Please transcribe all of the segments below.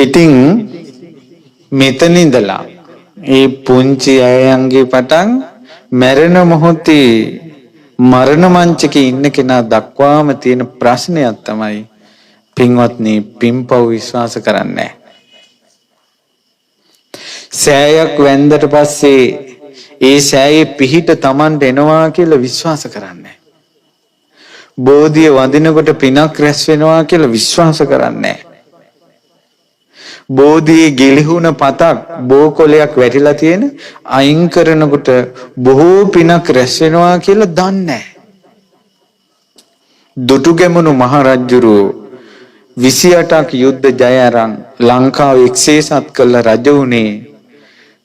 ඉතින් මෙතන ඉඳලා ඒ පුංචි අයයන්ගේ පටන් මරණ මොහොතේ මරණ මංචකේ ඉන්න කෙනා දක්වාම තියෙන ප්‍රශ්නයක් තමයි පින්වත්නි පින්පව් විශ්වාස කරන්නේ සෑයක් වැන්දට පස්සේ ඒ සෑයේ පිහිට Tamanට එනවා කියලා විශ්වාස කරන්නේ බෝධිය වඳිනකොට පිනක් රැස් වෙනවා කියලා විශ්වාස කරන්නේ බෝධියේ ගිලිහුණ පතක් බෝකොලයක් වැටිලා තියෙන අයින් කරනකොට බොහෝ පිනක් රැස් වෙනවා කියලා දන්නේ දුටුගැමුණු මහරජුරු 28ක් යුද්ධ ජය අරන් ලංකාව එක්සේසත් කළ රජ වුණේ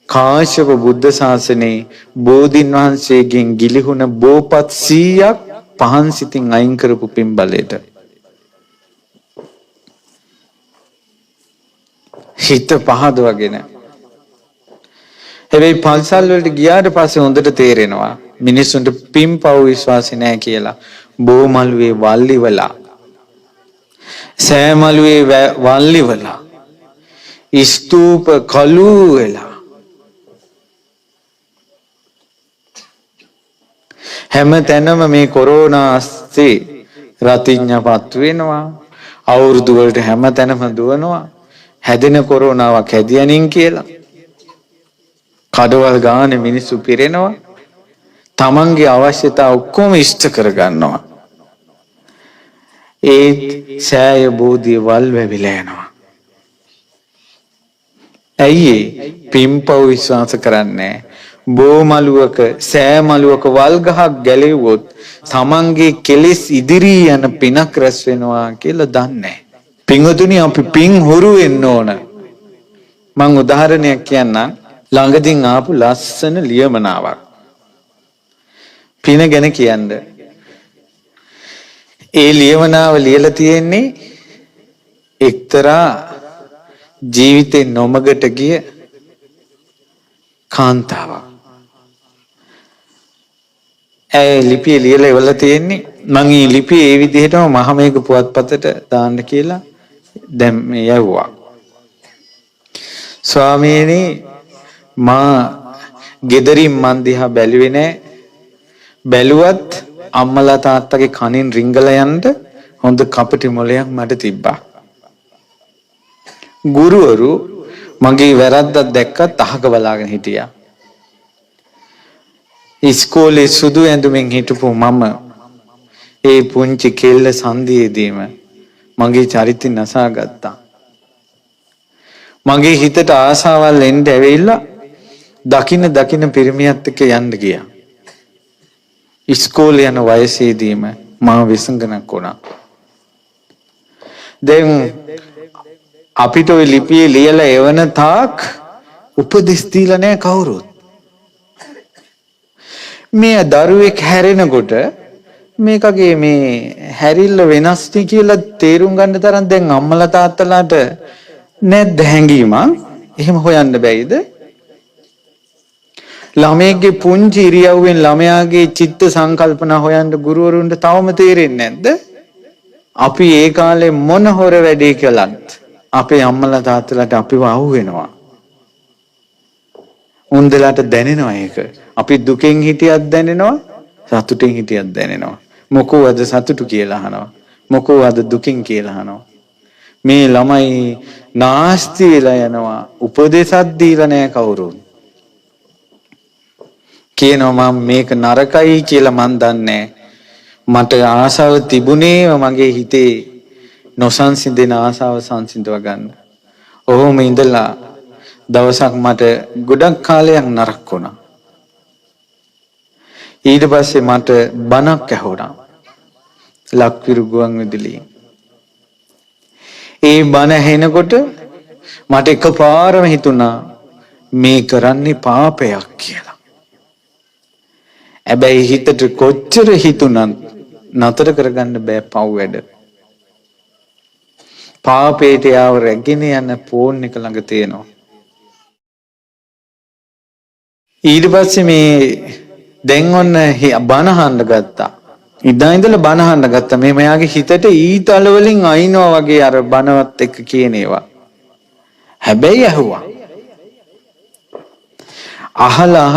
කාශ්‍යප බුද්ධ ශාසනයේ බෝධින් වහන්සේගෙන් ගිලිහුණ බෝපත් 100ක් පහන් සිතින් අයින් කරපු පින් බලයට හිත පහදවගෙන හැබැයි පන්සල් වලට ගියාට පස්සේ හොඳට තේරෙනවා මිනිස්සුන්ට පින් පව් විශ්වාසය නැහැ කියලා බෝමළුවේ වල්ලිවලා සෑමළුවේ වල්ලිවලා ස්තූප කළු වෙලා හැම තැනම මේ කොරෝනා ඇස්සේ රතිඤ්ඤපත් වෙනවා අවුරුදු වලට හැම තැනම දුවනවා හැදෙන කොරෝනාවක් හැදියනින් කියලා කඩවල් ගානේ මිනිස්සු පිරෙනවා තමන්ගේ අවශ්‍යතා ඔක්කොම ඉෂ්ට කරගන්නවා ඒත් සෑය බෝධිය වල් වැවිලා යනවා ඇයි පින්පව් විශ්වාස කරන්නේ බෝමලුවක සෑමලුවක වල් ගහක් ගැලෙව්වොත් තමන්ගේ කෙලෙස් ඉදිරි යන පිනක් රැස් වෙනවා කියලා දන්නේ පින්වතුනි අපි පින් හුරු වෙන්න ඕන මම උදාහරණයක් කියන්නම් ළඟදීන් ආපු ලස්සන ලියමනාවක් පින ගැන කියන්න ඒ ලියමනාව ලියලා තියෙන්නේ එක්තරා ජීවිතේ නොමගට ගිය කාන්තාවක් ඒ ලිපිය ලියලා ඉවරලා තියෙන්නේ මම මේ ලිපිය ඒ විදිහටම මහමේඝ පුවත්පතට දාන්න කියලා දැන් මේ යවුවා ස්වාමීනි මා ගෙදරින් මන් දිහා බැලුවේ නෑ බැලුවත් අම්මලා තාත්තගේ කනින් රිංගලා යන්න හොඳ කපටි මොලයක් මට තිබ්බා ගුරුවරු මගේ වැරද්දක් දැක්කත් අහක බලාගෙන හිටියා ඉස්කෝලේ සුදු ඇඳුමින් හිටපු මම ඒ පුංචි කෙල්ල සංදියේදීම මගේ චරිතය නසා ගත්තා මගේ හිතට ආසාවල් එන්න ඇවිල්ලා දකින්න පිරිමියත් එක්ක යන්න ගියා ඉස්කෝලේ යන වයසේදීම මම විසංගනක් වුණා දැන් අපිට ඔය ලිපියේ ලියලා එවන තාක් උපදෙස් දීලා නැහැ කවුරුත් මේ දරුවෙක් හැරෙනකොට මේකගේ මේ හැරිල්ල වෙනස් කියලා තේරුම් ගන්න තරම් දැන් අම්මලා තාත්තලාට නැද්ද හැංගීමක් එහෙම හොයන්න බැයිද ළමයෙක්ගේ පුංචි ඉරියව්වෙන් ළමයාගේ චිත්ත සංකල්පන හොයන්න ගුරුවරුන්ට තවම තේරෙන්නේ නැද්ද අපි ඒ කාලේ මොන හොර වැඩේ කළත් අපේ අම්මලා තාත්තලාට අපිව අහු වෙනවා උන්දලාට දැනෙනවා ඒක අපි දුකෙන් හිටියත් දැනෙනවා සතුටින් හිටියත් දැනෙනවා මොකෝ අද සතුටු කියලා අහනවා මොකෝ අද දුකින් කියලා අහනවා මේ ළමයි නාස්ති වෙලා යනවා උපදේශක් දීලා නැහැ කවුරුත් කියනවා මම මේක නරකයි කියලා මන් දන්නේ මට ආසාව තිබුණේ මගේ හිතේ නොසන්සිඳෙන ආසාව සංසිඳව ගන්න. ඔහොම ඉඳලා දවසක් මට ගොඩක් කාලයක් නරක වුණා. ඊට පස්සේ මට බණක් ඇහුණා. ලක්විරු ගුවන් විදුලියේ. ඒ බණ ඇහෙනකොට මට එකපාරම හිතුණා මේ කරන්නේ පාපයක් කියලා. හැබැයි හිතට කොච්චර හිතුණත් නතර කරගන්න බෑ පව් වැඩ. පාපේට යාව රැගෙන යන ෆෝන් එක ළඟ තියෙනවා. ඊට පස්සේ මේ දැන් ඔන්න බණ අහන්න ගත්තා. ඉදා ඉඳලා බණ අහන්න ගත්තා. මේ මයාගේ හිතට ඊතල වලින් අයින්නවා වගේ අර බණවත් එක්ක කියන ඒවා. හැබැයි ඇහුවා. අහලා